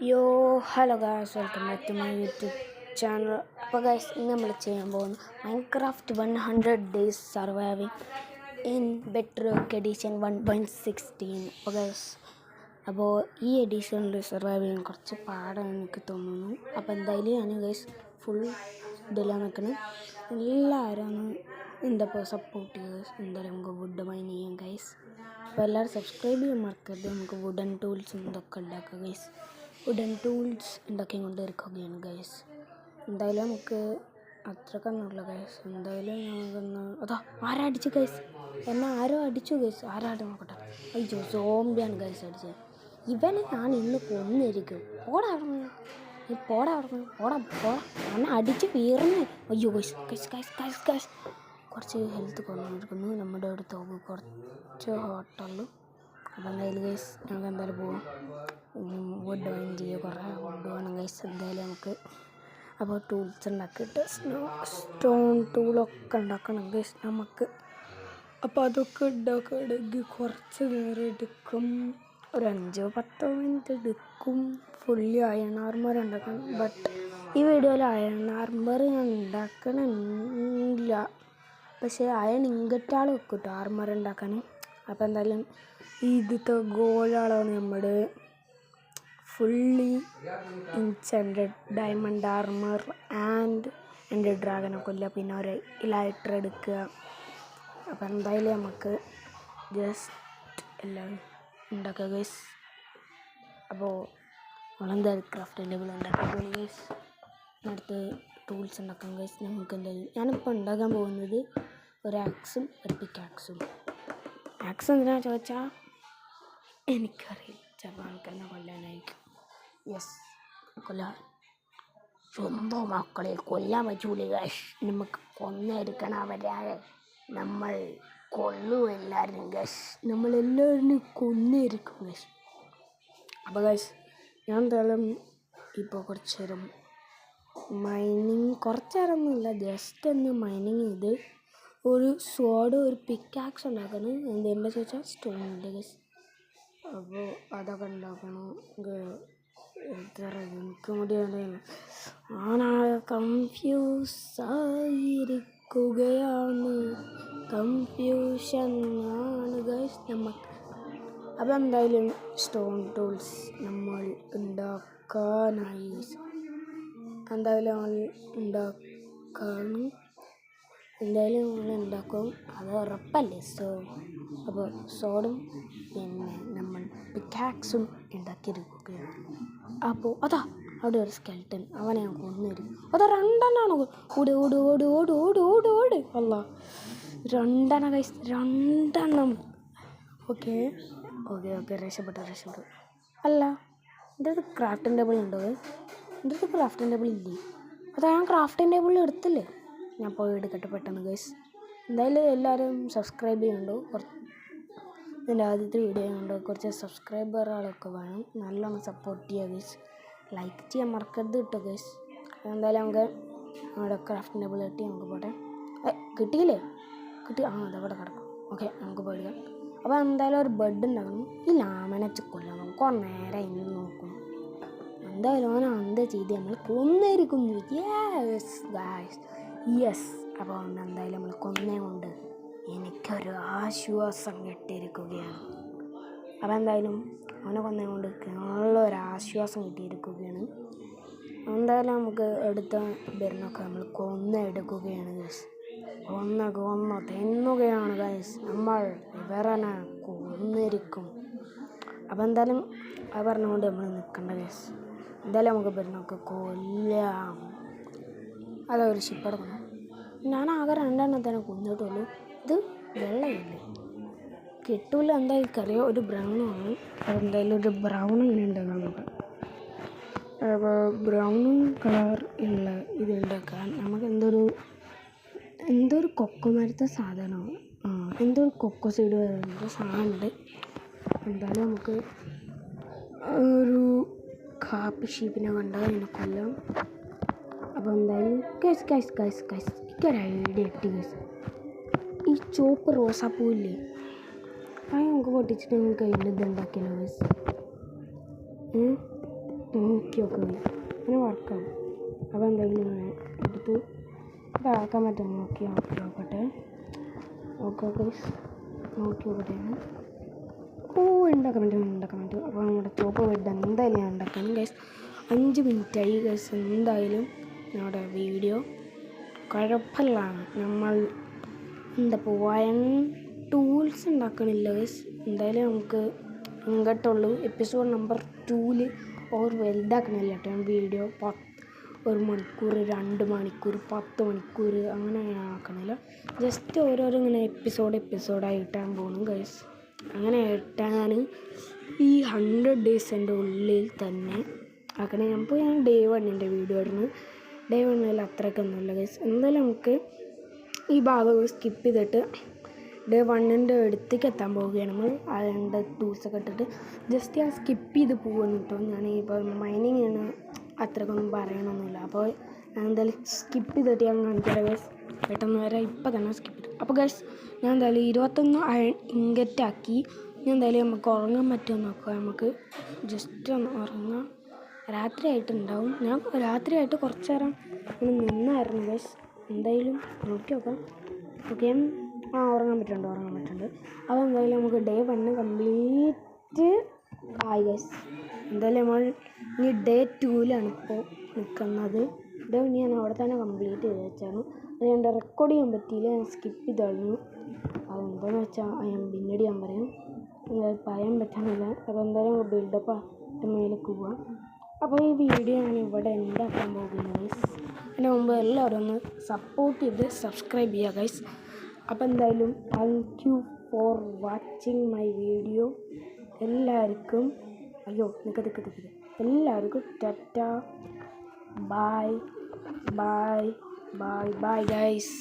യോ hello guys, welcome back to my YouTube channel. അപ്പോൾ guys, ഇന്ന് നമ്മൾ ചെയ്യാൻ പോകുന്നു Minecraft 100 days surviving in bedrock edition 1.16. അപ്പോൾ ഈ എഡിഷനിൽ സർവൈവ് ചെയ്യാൻ കുറച്ച് പാടാണ് എനിക്ക് തോന്നുന്നു. അപ്പോൾ എന്തായാലും ഞാൻ ഗൈസ് ഫുൾ ഇതെല്ലാം നിൽക്കണം. എല്ലാവരും എന്താ സപ്പോർട്ട് ചെയ്യുക. എന്തായാലും നമുക്ക് വുഡ് മൈൻ ചെയ്യാം ഗൈസ്. അപ്പോൾ എല്ലാവരും സബ്സ്ക്രൈബ് ചെയ്യാൻ മറക്കരുത്. നമുക്ക് വുഡൻ ടൂൾസ് ഇതൊക്കെ ഉണ്ടാക്കാം ഗൈസ്. വുഡൻ ടൂൾസ് ഉണ്ടാക്കി കൊണ്ടിരിക്കുകയാണ് ഗൈസ്. എന്തായാലും നമുക്ക് അത്രക്കൊന്നുമില്ല ഗൈസ്. എന്തായാലും നമുക്കൊന്ന് അതാ ആരാ അടിച്ചു ഗൈസ്, എന്നെ ആരോ അടിച്ചു ഗൈസ്. ആരാട് നോക്കട്ടെ. അയ്യോ, സോംബിയാണ് ഗൈസ് അടിച്ചത്. ഇവനെ ഞാൻ ഇന്ന് കൊന്നിരിക്കും. പോടാ എന്നെ അടിച്ച് വീർന്ന്. അയ്യോ guys guys guys guys guys കുറച്ച് ഹെൽത്ത് കുറഞ്ഞിരിക്കുന്നു. നമ്മുടെ അടുത്ത് കുറച്ച് ഹോട്ടലിൽ. അപ്പം എന്തായാലും ഗൈസ് നമുക്ക് എന്തായാലും പോവാം. വുഡ് വൈൻ ചെയ്യുക, കുറേ വുഡ് വേണം ഗൈസ്. എന്തായാലും നമുക്ക് അപ്പോൾ ടൂൾസ് ഉണ്ടാക്കിയിട്ട് സ്റ്റോൺ ടൂളൊക്കെ ഉണ്ടാക്കണം ഗൈസ് നമുക്ക്. അപ്പോൾ അതൊക്കെ ഉണ്ടാക്കുകയാണെങ്കിൽ കുറച്ച് നേരം എടുക്കും, ഒരു 5-10 മിനിറ്റ് എടുക്കും ഫുള്ളി അയൺ ആർമർ ഉണ്ടാക്കാൻ. ബട്ട് ഈ വീഡിയോയിൽ അയൺ ആർമർ ഞാൻ ഉണ്ടാക്കണില്ല, പക്ഷേ അയൺ ഇങ്കറ്റാൾ വെക്കും കേട്ടോ ആർമർ ഉണ്ടാക്കാൻ. അപ്പോൾ എന്തായാലും ഇതിത്തെ ഗോളാണ് നമ്മുടെ ഫുള്ളി ഇൻചൻറ്റഡ് ഡയമണ്ട് ആർമർ ആൻഡ് എൻ്റെ ഡ്രാഗനെ കൊല്ലുക, പിന്നെ ഒരു ലൈറ്റർ എടുക്കുക. അപ്പോൾ എന്തായാലും നമുക്ക് ജസ്റ്റ് എല്ലാം ഉണ്ടാക്കുക ഗൈസ്. അപ്പോൾ നമ്മളെന്തായാലും ക്രാഫ്റ്റ് ടേബിൾ ഉണ്ടാക്കുക ഗൈസ്. അടുത്ത് ടൂൾസ് ഉണ്ടാക്കാം ഗൈസ്. നമുക്ക് എന്തായാലും ഞാനിപ്പോൾ ഉണ്ടാക്കാൻ പോകുന്നത് ഒരു ആക്സും ഒരു പിക്കാക്സും. ആക്സ് എന്തിനാണെന്ന് ചോദിച്ചാൽ എനിക്കറിയില്ല, ചിലപ്പോൾ ആൾക്കാരെ കൊല്ലാനായിരിക്കും. യെസ്, കൊല്ലാൻ സ്വന്തം മക്കളെ കൊല്ലാൻ പറ്റൂല ഗൈസ്. നമുക്ക് കൊന്നെടുക്കണം അവരെ. നമ്മൾ കൊല്ലും എല്ലാവരും ഗൈസ്. നമ്മളെല്ലാവരും കൊന്നിരിക്കും ഗൈസ്. അപ്പോൾ ഗൈസ് ഞാൻ എന്തായാലും ഇപ്പോൾ കുറച്ച് നേരം മൈനിങ്, കുറച്ച് നേരമൊന്നുമില്ല, ജസ്റ്റ് ഒന്ന് മൈനിങ് ചെയ്ത് ഒരു സ്വാഡ് ഒരു പിക്കാക്സ് ഉണ്ടാക്കണം. എന്തെന്ന് ചോദിച്ചാൽ സ്റ്റോണിൻ്റെ ഗൈസ്. അപ്പോൾ അതൊക്കെ ഉണ്ടാക്കണം. എനിക്കും കൂടി ആനാകെ കൺഫ്യൂസായിരിക്കുകയാണ്, കൺഫ്യൂഷനാണ് ഗൈസ് നമുക്ക്. അപ്പോൾ എന്തായാലും സ്റ്റോൺ ടൂൾസ് നമ്മൾ ഉണ്ടാക്കാനായി എന്തായാലും നമ്മൾ ഉണ്ടാക്കും, അത് ഉറപ്പല്ലേ. അപ്പോൾ സോഡും പിന്നെ നമ്മൾ പിക്കാക്സും ഉണ്ടാക്കിയിരിക്കുകയാണ്. അപ്പോൾ അതാ അവിടെ ഒരു സ്കെൽട്ടൻ, അവനെ ഞാൻ കൊന്നുതരും. അതാ 2 എണ്ണമാണ്. ഓട് ഓട് ഓട് ഓട് ഓട് ഓട് ഓട് അല്ല 2 എണ്ണം ഗൈസ്, 2 എണ്ണം. ഓക്കെ രക്ഷപ്പെട്ടു. അല്ല, എൻ്റെ അടുത്ത് ക്രാഫ്റ്റിംഗ് ടേബിൾ ഉണ്ടോ? എൻ്റെ അടുത്ത് ക്രാഫ്റ്റിംഗ് ടേബിൾ ഇല്ലേ? അതാ ഞാൻ ക്രാഫ്റ്റിംഗ് ടേബിൾ എടുത്തില്ലേ, ഞാൻ പോയി എടുക്കട്ടെ പെട്ടെന്ന് ഗൈസ്. എന്തായാലും എല്ലാവരും സബ്സ്ക്രൈബ് ചെയ്യുന്നുണ്ടോ? ഇതിൻ്റെ ആദ്യത്തെ വീഡിയോ ഉണ്ടോ? കുറച്ച് സബ്സ്ക്രൈബറുകളൊക്കെ വേണം. നല്ലോണം സപ്പോർട്ട് ചെയ്യുക ഗൈസ്. ലൈക്ക് ചെയ്യാൻ മറക്കരുത് കേട്ടോ ഗൈസ്. എന്തായാലും നമുക്ക് നമ്മുടെ ക്രാഫ്റ്റിംഗ് ടേബിൾ കിട്ടി, നമുക്ക് പോട്ടെ. കിട്ടിയില്ലേ? അതവിടെ കിടക്കും. ഓക്കെ, നമുക്ക് പോയിടുക. അപ്പോൾ എന്തായാലും ഒരു ബെഡ് ഉണ്ടാക്കണം. ഈ ലാമനെ കൊല്ലാം കുറേ നേരം ഇന്ന് നോക്കും. എന്തായാലും അവനെ എന്താ ചെയ്ത് നമ്മൾ കൊന്നിരിക്കുന്നു. യെസ്. അപ്പോൾ എന്തായാലും നമ്മൾ കൊന്നേ കൊണ്ട് എനിക്കൊരു ആശ്വാസം കിട്ടിയിരിക്കുകയാണ്. അപ്പോൾ എന്തായാലും അവനെ കൊന്നേ കൊണ്ട് നല്ലൊരു ആശ്വാസം കിട്ടിയിരിക്കുകയാണ്. എന്തായാലും നമുക്ക് എടുത്ത വരുന്നൊക്കെ നമ്മൾ കൊന്നെടുക്കുകയാണ് ഗൈസ്. കൊന്ന് തിന്നുകയാണ് ഗൈസ്. നമ്മൾ ഇവരനെ കൊന്നിരിക്കും. അപ്പോൾ എന്തായാലും അത് പറഞ്ഞുകൊണ്ട് നമ്മൾ നിൽക്കേണ്ട ഗൈസ്. എന്തായാലും നമുക്ക് വരുന്നൊക്കെ കൊല്ലാം. അതൊരു ഷിപ്പ് എടുക്കണം. ഞാൻ ആകെ 2 എണ്ണത്തിനെ കൊന്നിട്ടുള്ളൂ. ഇത് വെള്ളമില്ലേ, കിട്ടൂല. എന്തായാലും കറിയോ ഒരു ബ്രൗണാണ്. അതെന്തായാലും ഒരു ബ്രൗൺ ഇങ്ങനെ ഉണ്ടാക്കാൻ നോക്കാം. അപ്പോൾ ബ്രൗണും കളർ ഉള്ള ഇതുണ്ടാക്കാൻ നമുക്ക് എന്തൊരു കൊക്കോമരത്തെ സാധനമാണ്, എന്തോ ഒരു കൊക്കോ സൈഡ് വരുന്ന സാധനമുണ്ട്. എന്തായാലും നമുക്ക് ഒരു കാപ്പി ഷീപ്പിനെ കണ്ടാൽ എന്നെ കൊല്ലാം. അപ്പോൾ എന്തായാലും ഗൈസ് എനിക്കൊരു ഐഡിയ കിട്ടി ഗൈസ്. ഈ ചുവപ്പ് റോസാപ്പൂവില്ലേ, അത് നമുക്ക് പൊട്ടിച്ചിട്ട് നമുക്ക് അതിൻ്റെ ഇതുണ്ടാക്കിയല്ലോ ഗൈസ്. നോക്കി നോക്കുക അങ്ങനെ വർക്കാവും. അപ്പോൾ എന്തായാലും ഇങ്ങനെ എടുത്ത് ഇതാക്കാൻ പറ്റും. നോക്കി നോക്കട്ടെ നോക്കട്ടെ. ഉണ്ടാക്കാൻ പറ്റും. അപ്പോൾ നമ്മുടെ ചോപ്പ് ബെഡ് എന്തായാലും ഞാൻ ഉണ്ടാക്കണം ഗൈസ്. 5 മിനിറ്റായി ഗൈസ്. എന്തായാലും നമ്മുടെ വീഡിയോ കുഴപ്പമില്ല. നമ്മൾ എന്താ വയൻ ടൂൾസ് ഉണ്ടാക്കണില്ല ഗൈസ്. എന്തായാലും നമുക്ക് ഇങ്ങോട്ടുള്ളൂ എപ്പിസോഡ് നമ്പർ 2 വലുതാക്കണില്ല കേട്ടോ. ഞാൻ വീഡിയോ 1 മണിക്കൂർ 2 മണിക്കൂർ 10 മണിക്കൂർ അങ്ങനെ ഞാൻ ആക്കണില്ല. ജസ്റ്റ് ഓരോരോ ഇങ്ങനെ എപ്പിസോഡായിട്ടാണ് പോകുന്നു ഗൈസ്. അങ്ങനെ ഇട്ടാൻ ഈ 100 ഡേയ്സിൻ്റെ ഉള്ളിൽ തന്നെ ആക്കണേ. അപ്പോൾ ഞാൻ ഡേ 1 വീഡിയോ ഇടുന്നു. ഡേ 1 അത്രയ്ക്കൊന്നുമില്ല ഗൈസ്. എന്തായാലും നമുക്ക് ഈ ഭാഗം സ്കിപ്പ് ചെയ്തിട്ട് ഡേ 1 അടുത്തേക്ക് എത്താൻ പോവുകയാണ് നമ്മൾ. ആ 2 ടൂൾസൊക്കെ ഇട്ടിട്ട് ജസ്റ്റ് ഞാൻ സ്കിപ്പ് ചെയ്ത് പോകുന്നു കേട്ടോ. ഞാൻ ഇപ്പോൾ മൈനിങ് അത്രയ്ക്കൊന്നും പറയണമെന്നില്ല. അപ്പോൾ ഞാൻ എന്തായാലും സ്കിപ്പ് ചെയ്തിട്ട് ഞാൻ കാണിക്കാം ഗൈസ്. പെട്ടെന്ന് വരെ ഇപ്പം തന്നെ സ്കിപ്പ് ചെയ്തു. അപ്പോൾ ഗൈസ് ഞാൻ എന്തായാലും 21 അയൺ ഇങ്കറ്റാക്കി. ഞാൻ എന്തായാലും നമുക്ക് ഉറങ്ങാൻ പറ്റുമോ നോക്കാം. നമുക്ക് ജസ്റ്റ് ഒന്ന് ഉറങ്ങാം. രാത്രിയായിട്ടുണ്ടാവും. ഞാൻ രാത്രിയായിട്ട് കുറച്ച് നേരം നിന്നായിരുന്നു ഗൈസ്. എന്തായാലും നോക്കി നോക്കാം. ഓക്കെ, ഉറങ്ങാൻ പറ്റുന്നുണ്ട്. അപ്പോൾ എന്തായാലും നമുക്ക് ഡേ 1 കംപ്ലീറ്റ് ആയി ഗൈസ്. എന്തായാലും നമ്മൾ ഇനി ഡേ 2 ഇപ്പോൾ നിൽക്കുന്നത്. ഡേ 1 ഞാൻ അവിടെ തന്നെ കംപ്ലീറ്റ് ചെയ്ത് വെച്ചായിരുന്നു. അത് ഞാൻ റെക്കോർഡ് ചെയ്യാൻ പറ്റിയില്ല, ഞാൻ സ്കിപ്പ് ചെയ്ത് കളഞ്ഞു. അതെന്താണെന്ന് വെച്ചാൽ ഞാൻ പിന്നീട് ഞാൻ പറയാൻ പറ്റുന്നില്ല. അപ്പോൾ എന്തായാലും ബിൽഡപ്പ് മേലേക്ക് പോവാം. അപ്പോൾ ഈ വീഡിയോ ഞാൻ ഇവിടെ എന്താക്കാൻ പോകുന്നു ഗൈസ്. അതിന് മുമ്പ് എല്ലാവരും ഒന്ന് സപ്പോർട്ട് ചെയ്ത് സബ്സ്ക്രൈബ് ചെയ്യുക ഗൈസ്. അപ്പോൾ എന്തായാലും thank you for watching my video. എല്ലാവർക്കും എല്ലാവർക്കും ടാറ്റ, ബൈ ഗൈസ്.